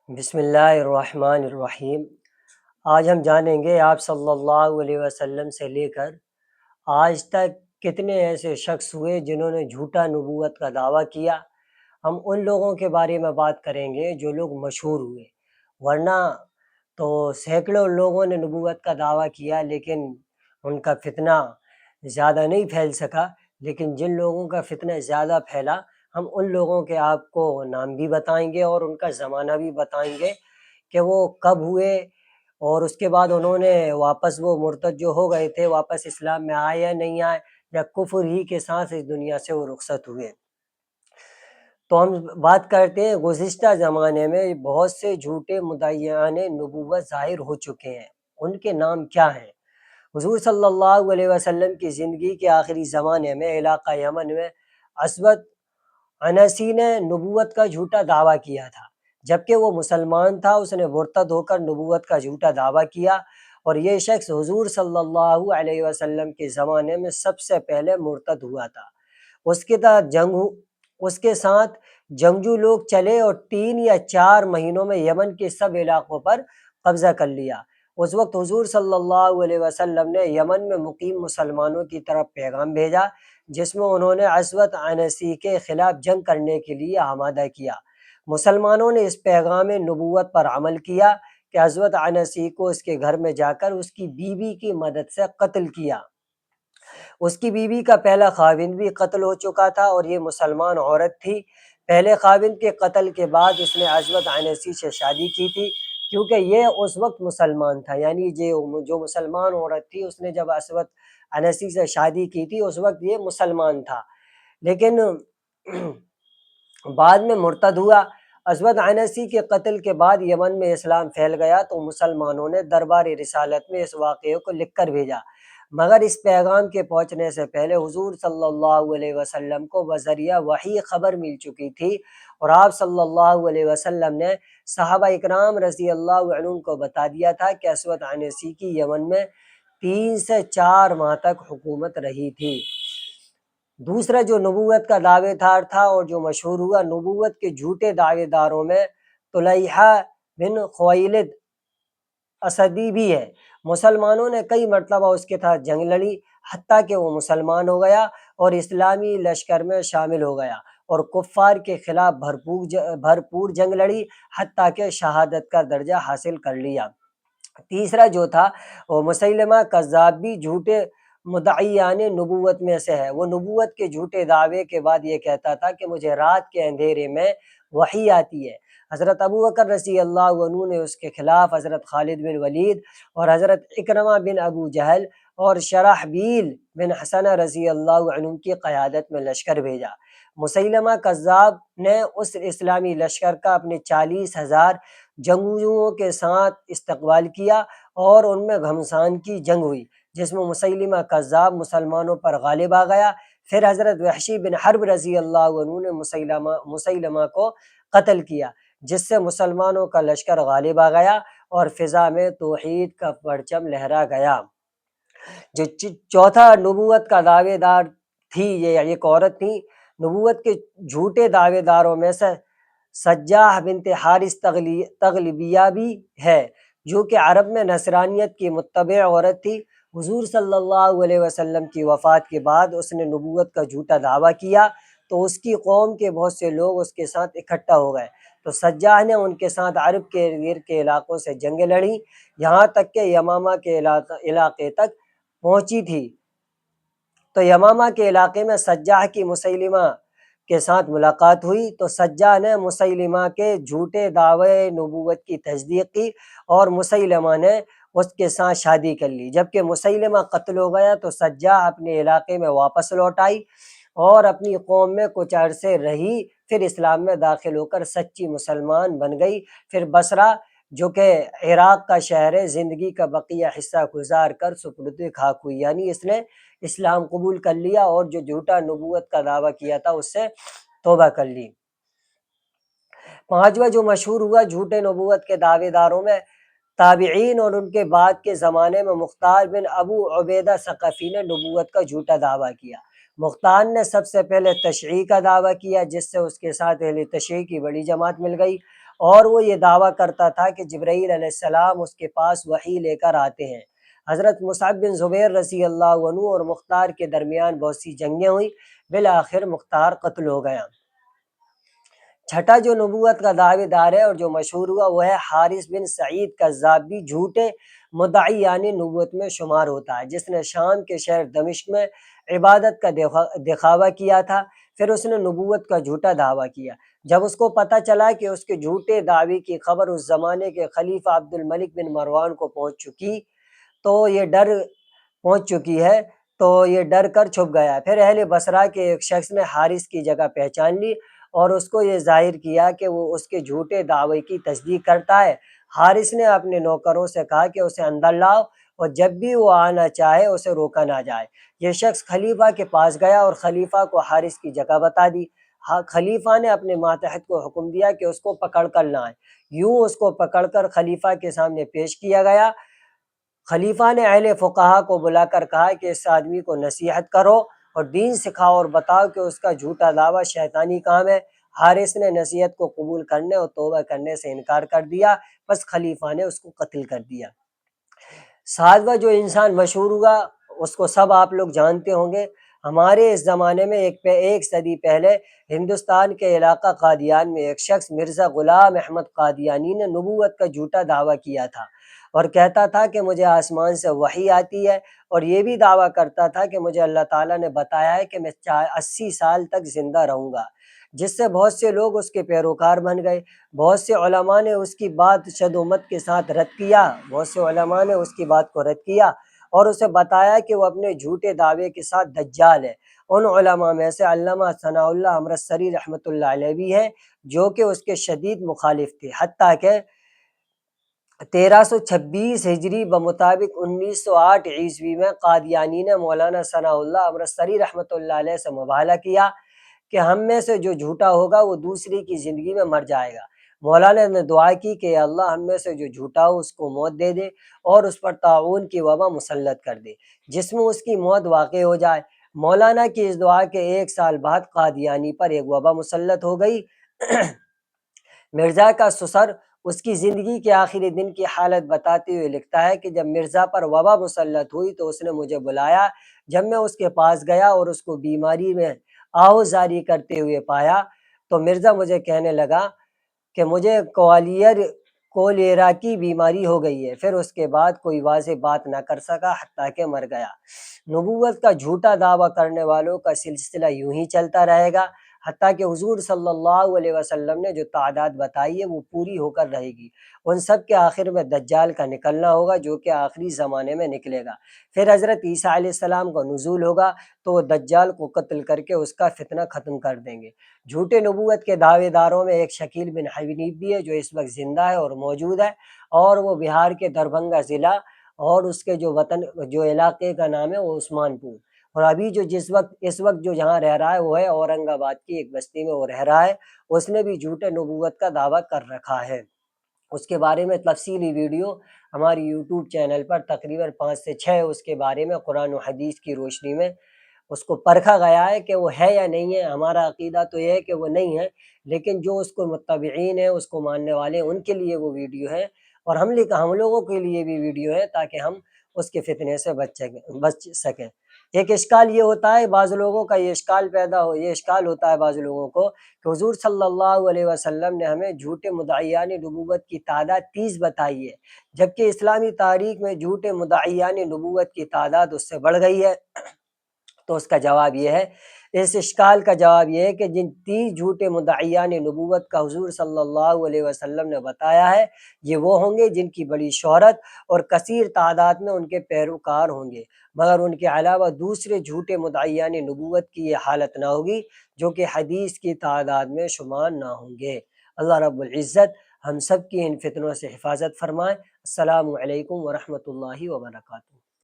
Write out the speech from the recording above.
بسم اللہ الرحمن الرحیم۔ آج ہم جانیں گے آپ صلی اللہ علیہ وسلم سے لے کر آج تک کتنے ایسے شخص ہوئے جنہوں نے جھوٹا نبوت کا دعویٰ کیا۔ ہم ان لوگوں کے بارے میں بات کریں گے جو لوگ مشہور ہوئے، ورنہ تو سینکڑوں لوگوں نے نبوت کا دعویٰ کیا لیکن ان کا فتنہ زیادہ نہیں پھیل سکا۔ لیکن جن لوگوں کا فتنہ زیادہ پھیلا، ہم ان لوگوں کے آپ کو نام بھی بتائیں گے اور ان کا زمانہ بھی بتائیں گے کہ وہ کب ہوئے، اور اس کے بعد انہوں نے واپس، وہ مرتد جو ہو گئے تھے، واپس اسلام میں آئے یا نہیں آئے، یا کفر ہی کے ساتھ اس دنیا سے وہ رخصت ہوئے۔ تو ہم بات کرتے ہیں، گزشتہ زمانے میں بہت سے جھوٹے مدعیان نبوت ظاہر ہو چکے ہیں۔ ان کے نام کیا ہیں؟ حضور صلی اللہ علیہ وسلم کی زندگی کے آخری زمانے میں علاقہ یمن میں اسود عنسی نے نبوت کا جھوٹا دعویٰ کیا تھا، جبکہ وہ مسلمان تھا۔ اس نے مرتد ہو کر نبوت کا جھوٹا دعویٰ کیا، اور یہ شخص حضور صلی اللہ علیہ وسلم کے زمانے میں سب سے پہلے مرتد ہوا تھا۔ اس کے ساتھ جنگجو لوگ چلے اور 3 یا 4 مہینوں میں یمن کے سب علاقوں پر قبضہ کر لیا۔ اس وقت حضور صلی اللہ علیہ وسلم نے یمن میں مقیم مسلمانوں کی طرف پیغام بھیجا، جس میں انہوں نے اسود عنسی کے خلاف جنگ کرنے کے لیے آمادہ کیا۔ مسلمانوں نے اس پیغام نبوت پر عمل کیا کہ اسود عنسی کو اس کے گھر میں جا کر اس کی بیوی کی مدد سے قتل کیا۔ اس کی بیوی کا پہلا خاوند بھی قتل ہو چکا تھا، اور یہ مسلمان عورت تھی۔ پہلے خاوند کے قتل کے بعد اس نے اسود عنسی سے شادی کی تھی، کیونکہ یہ اس وقت مسلمان تھا، یعنی جو مسلمان عورت تھی، اس نے جب اسود عنسی سے شادی کی تھی اس وقت یہ مسلمان تھا، لیکن بعد میں مرتد ہوا۔ اسود عنسی کے قتل کے بعد یمن میں اسلام پھیل گیا، تو مسلمانوں نے دربار رسالت میں اس واقعے کو لکھ کر بھیجا، مگر اس پیغام کے پہنچنے سے پہلے حضور صلی اللہ علیہ وسلم کو بذریعہ وحی خبر مل چکی تھی، اور آپ صلی اللہ علیہ وسلم نے صحابہ اکرام رضی اللہ عنہم کو بتا دیا تھا کہ اسود عنسی کی یمن میں 3 سے 4 ماہ تک حکومت رہی تھی۔ دوسرا جو نبوت کا دعوے دار تھا اور جو مشہور ہوا نبوت کے جھوٹے دعوے داروں میں، طلیحہ بن خویلد اسدی بھی ہے۔ مسلمانوں نے کئی مرتبہ اس کے ساتھ جنگ لڑی، حتیٰ کہ وہ مسلمان ہو گیا اور اسلامی لشکر میں شامل ہو گیا، اور کفار کے خلاف بھرپور جنگ لڑی، حتیٰ کہ شہادت کا درجہ حاصل کر لیا۔ تیسرا جو تھا وہ مسیلمہ کذاب بھی جھوٹے مدعیان نبوت میں سے ہے۔ وہ نبوت کے جھوٹے دعوے کے بعد یہ کہتا تھا کہ مجھے رات کے اندھیرے میں وحی آتی ہے۔ حضرت ابو بکر رضی اللہ عنہ نے اس کے خلاف حضرت خالد بن ولید اور حضرت اکرمہ بن ابو جہل اور شرحبیل بن حسنہ رضی اللہ عنہ کی قیادت میں لشکر بھیجا۔ مسیلمہ کذاب نے اس اسلامی لشکر کا اپنے 40,000 جنگجوؤں کے ساتھ استقبال کیا، اور ان میں گھمسان کی جنگ ہوئی، جس میں مسیلمہ کذاب مسلمانوں پر غالب آ گیا۔ پھر حضرت وحشی بن حرب رضی اللہ عنہ نے مسیلمہ کو قتل کیا، جس سے مسلمانوں کا لشکر غالب آ گیا اور فضا میں توحید کا پرچم لہرا گیا۔ جو چوتھا نبوت کا دعوے دار تھی، یہ ایک عورت تھی۔ نبوت کے جھوٹے دعوے داروں میں سے سجاح بنت حارث تغلبیہ بھی ہے، جو کہ عرب میں نصرانیت کی متبع عورت تھی۔ حضور صلی اللہ علیہ وسلم کی وفات کے بعد اس نے نبوت کا جھوٹا دعویٰ کیا، تو اس کی قوم کے بہت سے لوگ اس کے ساتھ اکٹھا ہو گئے، تو سجاح نے ان کے ساتھ عرب کے ارد گرد کے علاقوں سے جنگیں لڑیں، یہاں تک کہ یمامہ کے علاقے تک پہنچی تھی۔ تو یمامہ کے علاقے میں سجاح کی مسیلمہ کے ساتھ ملاقات ہوئی، تو سجاح نے مسیلمہ کے جھوٹے دعوے نبوت کی تصدیق کی، اور مسیلمہ نے اس کے ساتھ شادی کر لی۔ جبکہ مسیلمہ قتل ہو گیا تو سجاح اپنے علاقے میں واپس لوٹ آئی اور اپنی قوم میں کچھ عرصے رہی، پھر اسلام میں داخل ہو کر سچی مسلمان بن گئی۔ پھر بصرہ، جو کہ عراق کا شہر ہے، زندگی کا بقیہ حصہ گزار کر سپرد خاک ہوئی، یعنی اس نے اسلام قبول کر لیا اور جو جھوٹا نبوت کا دعویٰ کیا تھا اس سے توبہ کر لی۔ پانچواں جو مشہور ہوا جھوٹے نبوت کے دعوے داروں میں، تابعین اور ان کے بعد کے زمانے میں مختار بن ابو عبیدہ ثقفی نے نبوت کا جھوٹا دعویٰ کیا۔ مختار نے سب سے پہلے تشیع کا دعویٰ کیا، جس سے اس کے ساتھ اہل تشیع کی بڑی جماعت مل گئی، اور وہ یہ دعویٰ کرتا تھا کہ جبرائیل علیہ السلام اس کے پاس وحی لے کر آتے ہیں۔ حضرت مصعب بن زبیر رضی اللہ عنہ اور مختار کے درمیان بہت سی جنگیں ہوئیں، بالآخر مختار قتل ہو گیا۔ چھٹا جو نبوت کا دعوے دار ہے اور جو مشہور ہوا وہ ہے حارث بن سعید کذاب، بھی جھوٹے مدعی یعنی نبوت میں شمار ہوتا ہے، جس نے شام کے شہر دمشق میں عبادت کا دکھاوا کیا تھا، پھر اس نے نبوت کا جھوٹا دعویٰ کیا۔ جب اس کو پتہ چلا کہ اس کے جھوٹے دعوے کی خبر اس زمانے کے خلیفہ عبد الملک بن مروان کو پہنچ چکی ہے تو یہ ڈر کر چھپ گیا۔ پھر اہل بصرہ کے ایک شخص نے حارث کی جگہ پہچان لی اور اس کو یہ ظاہر کیا کہ وہ اس کے جھوٹے دعوے کی تصدیق کرتا ہے۔ حارث نے اپنے نوکروں سے کہا کہ اسے اندر لاؤ اور جب بھی وہ آنا چاہے اسے روکا نہ جائے۔ یہ شخص خلیفہ کے پاس گیا اور خلیفہ کو حارث کی جگہ بتا دی۔ خلیفہ نے اپنے ماتحت کو حکم دیا کہ اس کو پکڑ کر لائیں۔ یوں اس کو پکڑ کر خلیفہ کے سامنے پیش کیا گیا۔ خلیفہ نے اہل فقہا کو بلا کر کہا کہ اس آدمی کو نصیحت کرو اور دین سکھاؤ اور بتاؤ کہ اس کا جھوٹا دعویٰ شیطانی کام ہے۔ حارث نے نصیحت کو قبول کرنے اور توبہ کرنے سے انکار کر دیا، بس خلیفہ نے اس کو قتل کر دیا۔ ساتواں جو انسان مشہور ہوا اس کو سب آپ لوگ جانتے ہوں گے۔ ہمارے اس زمانے میں ایک صدی پہلے ہندوستان کے علاقہ قادیان میں ایک شخص مرزا غلام احمد قادیانی نے نبوت کا جھوٹا دعویٰ کیا تھا اور کہتا تھا کہ مجھے آسمان سے وحی آتی ہے، اور یہ بھی دعویٰ کرتا تھا کہ مجھے اللہ تعالیٰ نے بتایا ہے کہ میں 80 سال تک زندہ رہوں گا، جس سے بہت سے لوگ اس کے پیروکار بن گئے۔ بہت سے علماء نے اس کی بات شدومت کے ساتھ رد کیا، کو رد کیا اور اسے بتایا کہ وہ اپنے جھوٹے دعوے کے ساتھ دجال ہے۔ ان علماء میں سے علامہ ثناء اللہ امرتسری رحمۃ اللہ علیہ بھی ہے، جو کہ اس کے شدید مخالف تھے، حتیٰ کہ 1326 ہجری بمطابق 1908 عیسوی میں قادیانی نے مولانا ثناء اللہ امرتسری رحمۃ اللہ علیہ سے مباہلہ کیا کہ ہم میں سے جو جھوٹا ہوگا وہ دوسری کی زندگی میں مر جائے گا۔ مولانا نے دعا کی کہ اللہ ہم میں سے جو جھوٹا ہو اس کو موت دے دے اور اس پر طاعون کی وبا مسلط کر دے جس میں اس کی موت واقع ہو جائے۔ مولانا کی اس دعا کے 1 سال بعد قادیانی پر ایک وبا مسلط ہو گئی۔ مرزا کا سسر اس کی زندگی کے آخری دن کی حالت بتاتے ہوئے لکھتا ہے کہ جب مرزا پر وبا مسلط ہوئی تو اس نے مجھے بلایا۔ جب میں اس کے پاس گیا اور اس کو بیماری میں آہوزاری کرتے ہوئے پایا تو مرزا مجھے کہنے لگا کہ مجھے کولیرا کی بیماری ہو گئی ہے۔ پھر اس کے بعد کوئی واضح بات نہ کر سکا حتیٰ کہ مر گیا۔ نبوت کا جھوٹا دعویٰ کرنے والوں کا سلسلہ یوں ہی چلتا رہے گا حتیٰ کہ حضور صلی اللہ علیہ وسلم نے جو تعداد بتائی ہے وہ پوری ہو کر رہے گی۔ ان سب کے آخر میں دجال کا نکلنا ہوگا جو کہ آخری زمانے میں نکلے گا۔ پھر حضرت عیسیٰ علیہ السلام کا نزول ہوگا تو وہ دجال کو قتل کر کے اس کا فتنہ ختم کر دیں گے۔ جھوٹے نبوت کے دعوے داروں میں ایک شکیل بن حنیف بھی ہے جو اس وقت زندہ ہے اور موجود ہے، اور وہ بہار کے دربھنگہ ضلع اور اس کے جو علاقے کا نام ہے وہ عثمان پور، اور ابھی اس وقت جو جہاں رہ رہا ہے وہ ہے اورنگ آباد کی ایک بستی میں وہ رہ رہا ہے۔ اس نے بھی جھوٹے نبوت کا دعویٰ کر رکھا ہے۔ اس کے بارے میں تفصیلی ویڈیو ہماری یوٹیوب چینل پر تقریباً 5 سے 6 اس کے بارے میں قرآن و حدیث کی روشنی میں اس کو پرکھا گیا ہے کہ وہ ہے یا نہیں ہے۔ ہمارا عقیدہ تو یہ ہے کہ وہ نہیں ہے، لیکن جو اس کو متبعین ہیں، اس کو ماننے والے ہیں، ان کے لیے وہ ویڈیو ہے، اور ہم لوگوں کے لیے بھی ویڈیو ہے تاکہ ہم اس کے فتنے سے بچ سکیں۔ ایک اشکال یہ ہوتا ہے بعض لوگوں کا، یہ اشکال ہوتا ہے بعض لوگوں کو کہ حضور صلی اللہ علیہ وسلم نے ہمیں جھوٹے مدعیان نبوت کی تعداد 30 بتائی ہے، جبکہ اسلامی تاریخ میں جھوٹے مدعیان نبوت کی تعداد اس سے بڑھ گئی ہے۔ تو اس کا جواب یہ ہے، اس اشکال کا جواب یہ ہے کہ جن 30 جھوٹے مدعیان نبوت کا حضور صلی اللہ علیہ وسلم نے بتایا ہے، یہ وہ ہوں گے جن کی بڑی شہرت اور کثیر تعداد میں ان کے پیروکار ہوں گے، مگر ان کے علاوہ دوسرے جھوٹے مدعیان نبوت کی یہ حالت نہ ہوگی جو کہ حدیث کی تعداد میں شمار نہ ہوں گے۔ اللہ رب العزت ہم سب کی ان فتنوں سے حفاظت فرمائے۔ السلام علیکم ورحمۃ اللہ وبرکاتہ۔